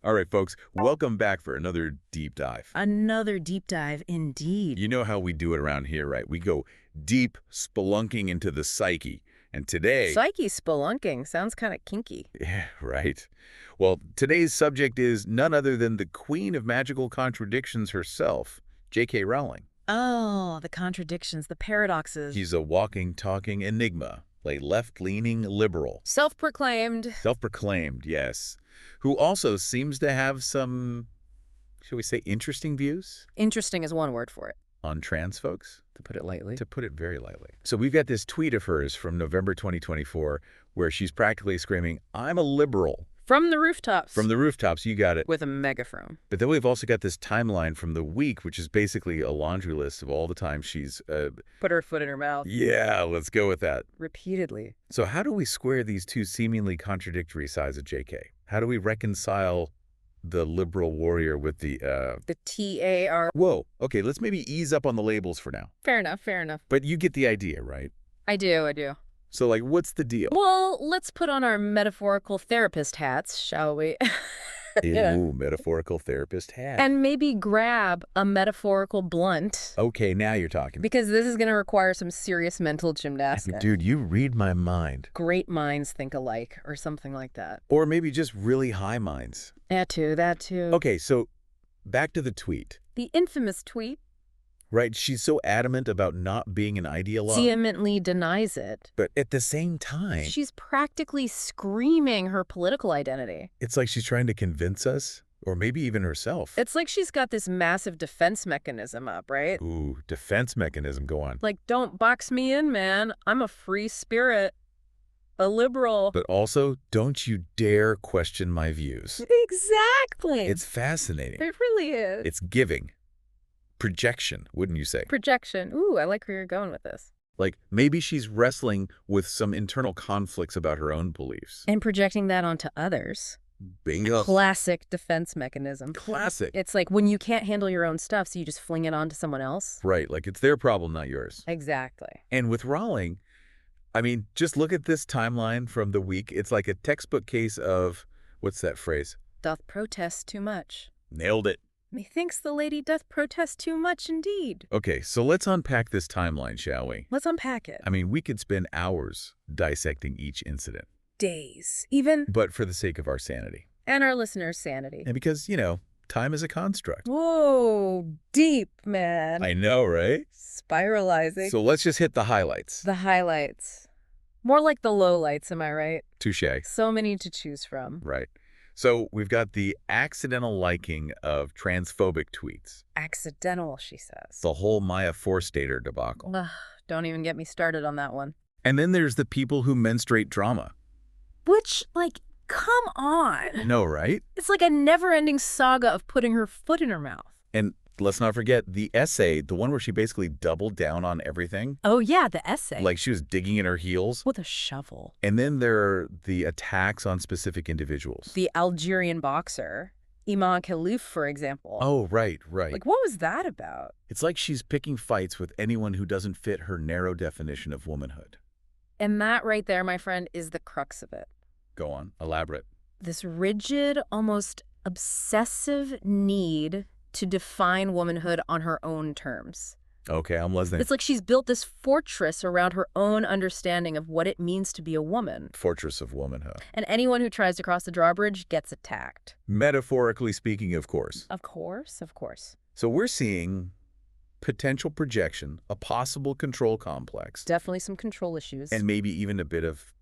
All right, folks, welcome back for another deep dive. Another deep dive indeed. You know how we do it around here, right? We go deep spelunking into the psyche. And today... Psyche spelunking sounds kind of kinky. Yeah, right. Well, today's subject is none other than the queen of magical contradictions herself, J.K. Rowling. Oh, the contradictions, the paradoxes. She's a walking, talking enigma, a left-leaning liberal. Self-proclaimed. Self-proclaimed, yes. Who also seems to have some, shall we say, interesting views? Interesting is one word for it. On trans folks? To put it lightly. To put it very lightly. So we've got this tweet of hers from November 2024 where she's practically screaming, "I'm a liberal." From the rooftops. From the rooftops, you got it. With a megaphone. But then we've also got this timeline from the week, which is basically a laundry list of all the times she's... Put her foot in her mouth. Yeah, let's go with that. Repeatedly. So how do we square these two seemingly contradictory sides of JK? How do we reconcile the liberal warrior with the... The T-A-R... Whoa, okay, let's maybe ease up on the labels for now. Fair enough, fair enough. But you get the idea, right? I do. So, like, what's the deal? Well, let's put on our metaphorical therapist hats, shall we? Yeah. Ooh, metaphorical therapist hat. And maybe grab a metaphorical blunt. Okay, now you're talking. Because this is going to require some serious mental gymnastics. Dude, you read my mind. Great minds think alike, or something like that. Or maybe just really high minds. That too. Okay, so back to the tweet. The infamous tweet. Right, she's so adamant about not being an ideologue. Vehemently denies it. But at the same time... She's practically screaming her political identity. It's like she's trying to convince us, or maybe even herself. It's like she's got this massive defense mechanism up, right? Ooh, defense mechanism, go on. Like, don't box me in, man. I'm a free spirit. A liberal. But also, don't you dare question my views. Exactly. It's fascinating. It really is. It's giving. Projection, wouldn't you say? Projection. Ooh, I like where you're going with this. Like, maybe she's wrestling with some internal conflicts about her own beliefs. And projecting that onto others. Bingo. Classic defense mechanism. Classic. It's like when you can't handle your own stuff, so you just fling it onto someone else. Right, like it's their problem, not yours. Exactly. And with Rowling, I mean, just look at this timeline from the week. It's like a textbook case of, what's that phrase? Doth protest too much. Nailed it. Methinks the lady doth protest too much indeed. Okay, so let's unpack this timeline, shall we? Let's unpack it. I mean, we could spend hours dissecting each incident. Days, even. But for the sake of our sanity. And our listeners' sanity. And because, you know, time is a construct. Whoa, deep, man. I know, right? Spiralizing. So let's just hit the highlights. The highlights. More like the lowlights, am I right? Touché. So many to choose from. Right. So we've got the accidental liking of transphobic tweets. Accidental, she says. The whole Maya Forstater debacle. Ugh, don't even get me started on that one. And then there's the people who menstruate drama. Which, like, come on. No, right? It's like a never-ending saga of putting her foot in her mouth. And let's not forget the essay, the one where she basically doubled down on everything. Oh, yeah, the essay. Like she was digging in her heels. With a shovel. And then there are the attacks on specific individuals. The Algerian boxer, Iman Khalif, for example. Oh, right. Like, what was that about? It's like she's picking fights with anyone who doesn't fit her narrow definition of womanhood. And that right there, my friend, is the crux of it. Go on. Elaborate. This rigid, almost obsessive need to define womanhood on her own terms. Okay, I'm listening. It's like she's built this fortress around her own understanding of what it means to be a woman. Fortress of womanhood. And anyone who tries to cross the drawbridge gets attacked. Metaphorically speaking, of course. Of course. So we're seeing potential projection, a possible control complex. Definitely some control issues. And maybe even a bit of,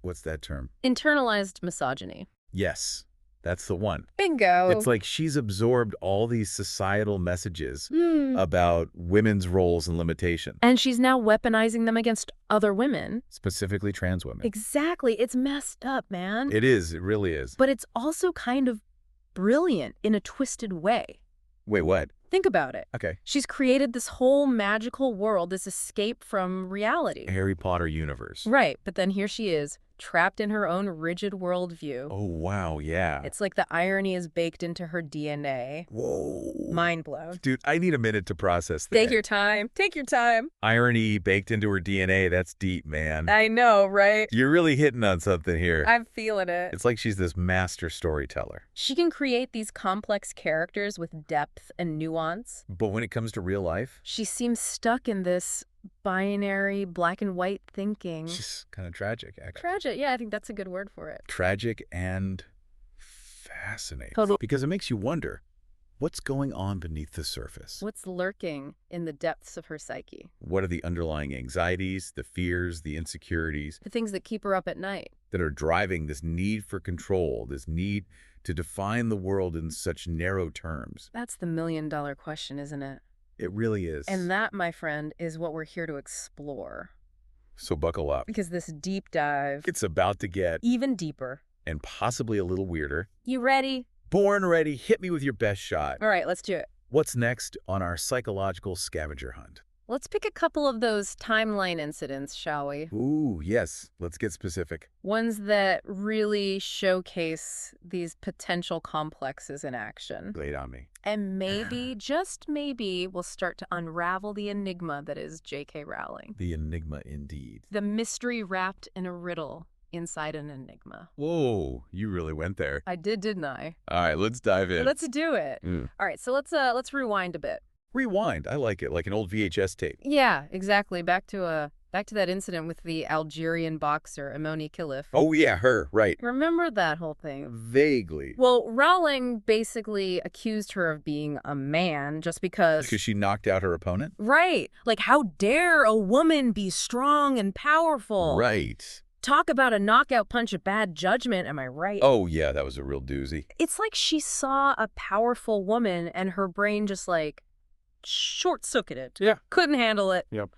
what's that term? Internalized misogyny. Yes. That's the one. Bingo. It's like she's absorbed all these societal messages about women's roles and limitations. And she's now weaponizing them against other women. Specifically trans women. Exactly. It's messed up, man. It is. It really is. But it's also kind of brilliant in a twisted way. Wait, what? Think about it. Okay. She's created this whole magical world, this escape from reality. Harry Potter universe. Right. But then here she is, trapped in her own rigid worldview. Oh, wow, yeah. It's like the irony is baked into her DNA. Whoa. Mind blown. Dude, I need a minute to process that. Take your time. Take your time. Irony baked into her DNA, that's deep, man. I know, right? You're really hitting on something here. I'm feeling it. It's like she's this master storyteller. She can create these complex characters with depth and nuance. But when it comes to real life, She seems stuck in this binary black and white thinking. she's kind of tragic, actually. Tragic. Yeah, I think that's a good word for it. Tragic and fascinating. Totally. Because it makes you wonder, what's going on beneath the surface? What's lurking in the depths of her psyche? What are the underlying anxieties, the fears, the insecurities The things that keep her up at night. that are driving this need for control, this need to define the world in such narrow terms? That's the million-dollar question, isn't it? It really is. And that, my friend, is what we're here to explore. So buckle up. Because this deep dive, It's about to get, even deeper. and possibly a little weirder. You ready? Born ready, hit me with your best shot. All right, let's do it. What's next on our psychological scavenger hunt? Let's pick a couple of those timeline incidents, shall we? Ooh, yes. Let's get specific. Ones that really showcase these potential complexes in action. Lay it on me. And maybe, just maybe, we'll start to unravel the enigma that is J.K. Rowling. The enigma indeed. The mystery wrapped in a riddle inside an enigma. Whoa, you really went there. I did, didn't I? All right, let's dive in. Let's do it. All right, so let's rewind a bit. Rewind. I like it, like an old VHS tape. Yeah, exactly. Back to that incident with the Algerian boxer Amoni Khalif. Oh, yeah, her, right. Remember that whole thing? Vaguely. Well, Rowling basically accused her of being a man just because... Because she knocked out her opponent? Right. Like, how dare a woman be strong and powerful? Right. Talk about a knockout punch of bad judgment, am I right? Oh, yeah, that was a real doozy. It's like she saw a powerful woman and her brain just like short-circuited. Yeah. Couldn't handle it. Yep.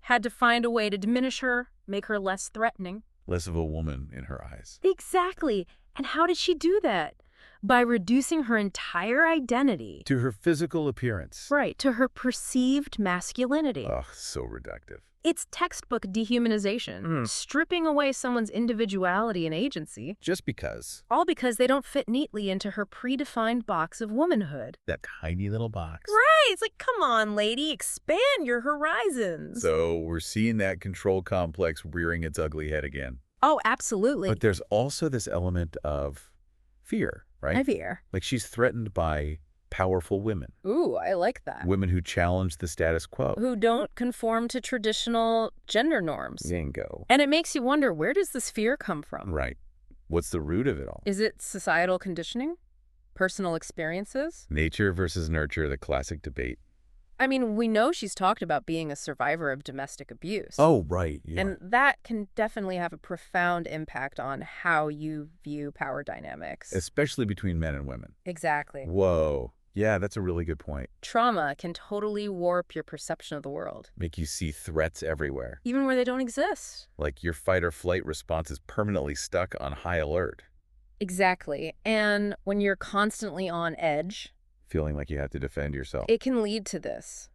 Had to find a way to diminish her, make her less threatening. Less of a woman in her eyes. Exactly. And how did she do that? By reducing her entire identity. To her physical appearance. Right, to her perceived masculinity. Ugh, so reductive. It's textbook dehumanization, stripping away someone's individuality and agency. Just because. All because they don't fit neatly into her predefined box of womanhood. That tiny little box. Right, it's like, come on, lady, expand your horizons. So we're seeing that control complex rearing its ugly head again. Oh, absolutely. But there's also this element of fear, right? I fear. Like she's threatened by powerful women. Ooh, I like that. Women who challenge the status quo. Who don't conform to traditional gender norms. Bingo. And it makes you wonder, where does this fear come from? Right. What's the root of it all? Is it societal conditioning? Personal experiences? Nature versus nurture, the classic debate. I mean, we know she's talked about being a survivor of domestic abuse. Oh, right. Yeah. And that can definitely have a profound impact on how you view power dynamics. Especially between men and women. Exactly. Whoa. Yeah, that's a really good point. Trauma can totally warp your perception of the world. Make you see threats everywhere. Even where they don't exist. Like your fight or flight response is permanently stuck on high alert. Exactly. And when you're constantly on edge, Feeling like you have to defend yourself. it can lead to this.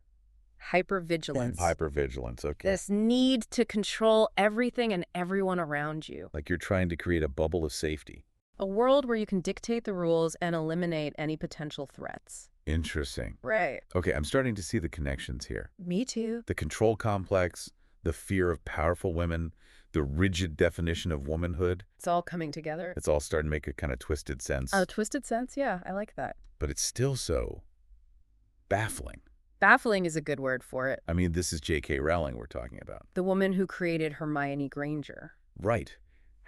Hypervigilance. Hypervigilance, okay. This need to control everything and everyone around you. Like you're trying to create a bubble of safety. A world where you can dictate the rules and eliminate any potential threats. Interesting. Right. Okay, I'm starting to see the connections here. Me too. The control complex, the fear of powerful women, the rigid definition of womanhood. It's all coming together. It's all starting to make a kind of twisted sense. A twisted sense? Yeah, I like that. But it's still so baffling. Baffling is a good word for it. I mean, this is J.K. Rowling we're talking about. The woman who created Hermione Granger. Right.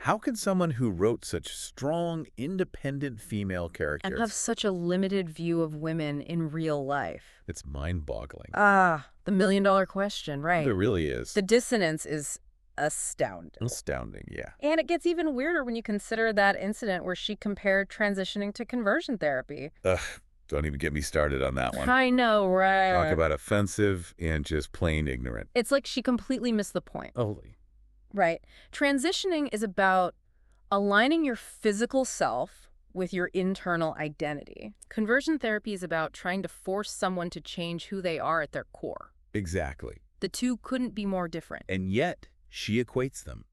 How can someone who wrote such strong, independent female characters... And have such a limited view of women in real life? It's mind-boggling. Ah, the million-dollar question, right? There really is. The dissonance is astounding. Astounding, yeah. And it gets even weirder when you consider that incident where she compared transitioning to conversion therapy. Ugh, don't even get me started on that one. I know, right? Talk about offensive and just plain ignorant. It's like she completely missed the point. Holy. Right. Transitioning is about aligning your physical self with your internal identity. Conversion therapy is about trying to force someone to change who they are at their core. Exactly. The two couldn't be more different. And yet, she equates them.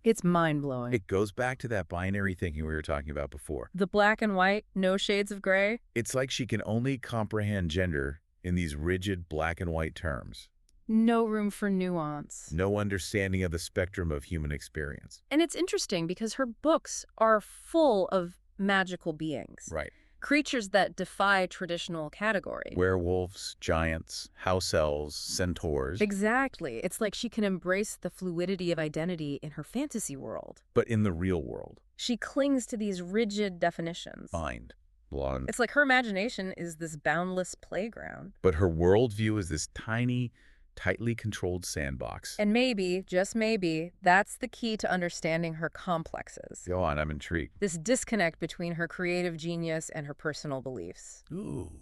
It's mind-blowing. It goes back to that binary thinking we were talking about before. The black and white, no shades of gray. It's like she can only comprehend gender in these rigid black and white terms. No room for nuance. No understanding of the spectrum of human experience. And it's interesting because her books are full of magical beings. Right. Creatures that defy traditional category. Werewolves, giants, house elves, centaurs. Exactly. It's like she can embrace the fluidity of identity in her fantasy world. But in the real world. She clings to these rigid definitions. Mind. Blonde. It's like her imagination is this boundless playground. But her worldview is this tiny, tightly controlled sandbox. And maybe, just maybe, that's the key to understanding her complexes. Go on, I'm intrigued. This disconnect between her creative genius and her personal beliefs. Ooh.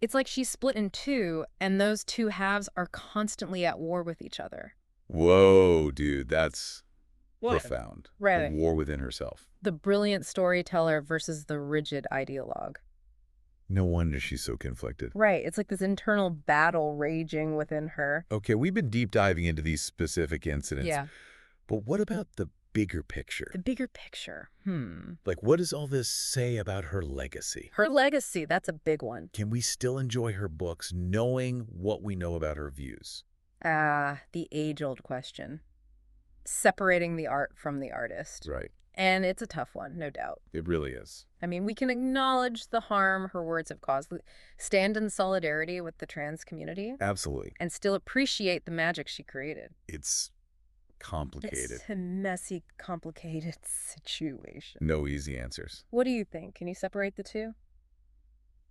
It's like she's split in two, and those two halves are constantly at war with each other. Whoa, dude, that's profound. Right. A war within herself. The brilliant storyteller versus the rigid ideologue. No wonder she's so conflicted. Right. It's like this internal battle raging within her. Okay, we've been deep diving into these specific incidents. Yeah. But what about the bigger picture? The bigger picture. Like, what does all this say about her legacy? Her legacy, that's a big one. Can we still enjoy her books knowing what we know about her views? The age-old question. Separating the art from the artist. Right. And it's a tough one, no doubt. It really is. I mean, we can acknowledge the harm her words have caused, stand in solidarity with the trans community, Absolutely. and still appreciate the magic she created. It's complicated. It's a messy, complicated situation. No easy answers. What do you think? Can you separate the two?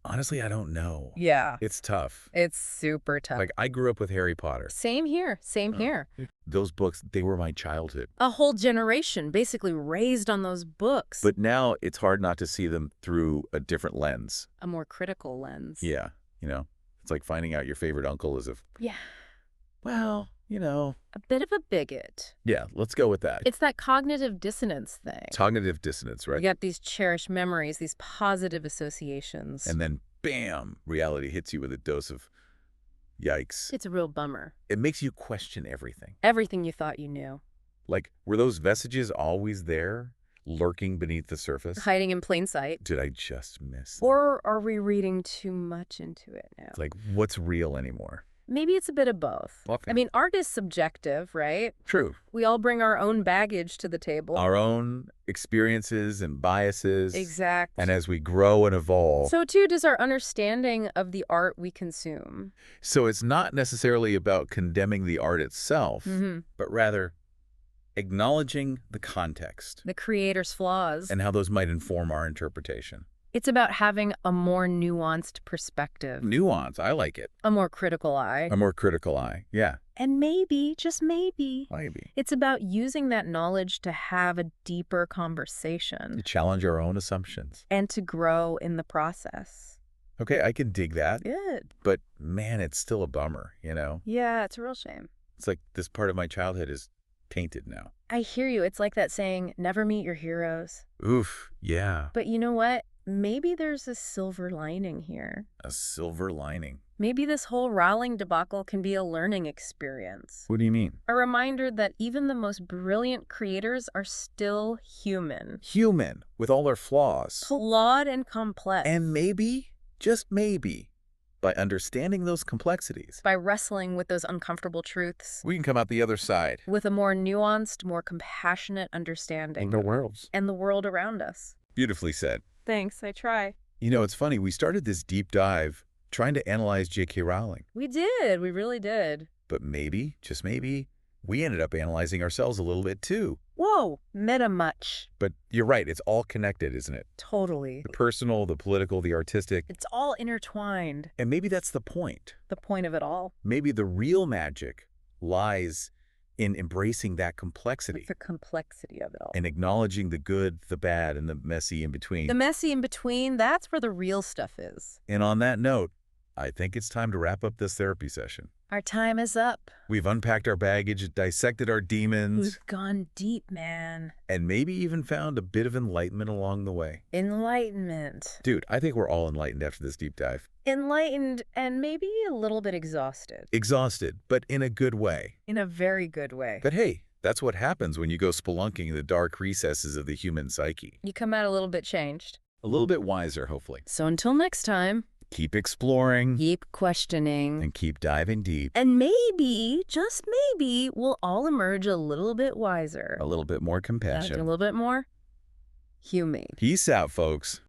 Honestly, I don't know. Yeah. It's tough. It's super tough. Like, I grew up with Harry Potter. Same here. Same here. Those books, they were my childhood. A whole generation basically raised on those books. But now it's hard not to see them through a different lens. A more critical lens. Yeah. You know, it's like finding out your favorite uncle is Yeah. well, you know. A bit of a bigot. Yeah, let's go with that. It's that cognitive dissonance thing. Cognitive dissonance, right? You got these cherished memories, these positive associations. And then, bam, reality hits you with a dose of yikes. It's a real bummer. It makes you question everything. Everything you thought you knew. Like, were those vestiges always there, lurking beneath the surface? Hiding in plain sight. Did I just miss them? Or are we reading too much into it now? It's like, what's real anymore? Maybe it's a bit of both. Often. I mean, art is subjective, right? True. We all bring our own baggage to the table. Our own experiences and biases. Exactly. And as we grow and evolve. So too does our understanding of the art we consume. So it's not necessarily about condemning the art itself, but rather acknowledging the context. The creator's flaws. And how those might inform our interpretation. It's about having a more nuanced perspective. Nuance, I like it. A more critical eye. A more critical eye, yeah. And maybe, just maybe, Maybe. it's about using that knowledge to have a deeper conversation. To challenge our own assumptions. And to grow in the process. Okay, I can dig that. Good. But man, it's still a bummer, you know? Yeah, it's a real shame. It's like this part of my childhood is tainted now. I hear you. It's like that saying, never meet your heroes. Oof, yeah. But you know what? Maybe there's a silver lining here. A silver lining. Maybe this whole Rowling debacle can be a learning experience. What do you mean? A reminder that even the most brilliant creators are still human. Human, with all their flaws. Flawed and complex. And maybe, just maybe, by understanding those complexities, by wrestling with those uncomfortable truths, we can come out the other side. With a more nuanced, more compassionate understanding. And the world. And the world around us. Beautifully said. Thanks, I try. You know, it's funny. We started this deep dive trying to analyze J.K. Rowling. We did. We really did. But maybe, just maybe, we ended up analyzing ourselves a little bit too. Whoa, meta much. But you're right. It's all connected, isn't it? Totally. The personal, the political, the artistic. It's all intertwined. And maybe that's the point. The point of it all. Maybe the real magic lies in embracing that complexity. It's the complexity of it all. And acknowledging the good, the bad, and the messy in between. The messy in between, that's where the real stuff is. And on that note, I think it's time to wrap up this therapy session. Our time is up. We've unpacked our baggage, dissected our demons. We've gone deep, man. And maybe even found a bit of enlightenment along the way. Enlightenment. Dude, I think we're all enlightened after this deep dive. Enlightened and maybe a little bit exhausted. Exhausted, but in a good way. In a very good way. But hey, That's what happens when you go spelunking in the dark recesses of the human psyche. You come out a little bit changed. A little bit wiser, hopefully. So until next time, Keep exploring keep questioning. and keep diving deep. And maybe, just maybe, we'll all emerge a little bit wiser. A little bit more A compassion. little bit more humane. Peace out, folks.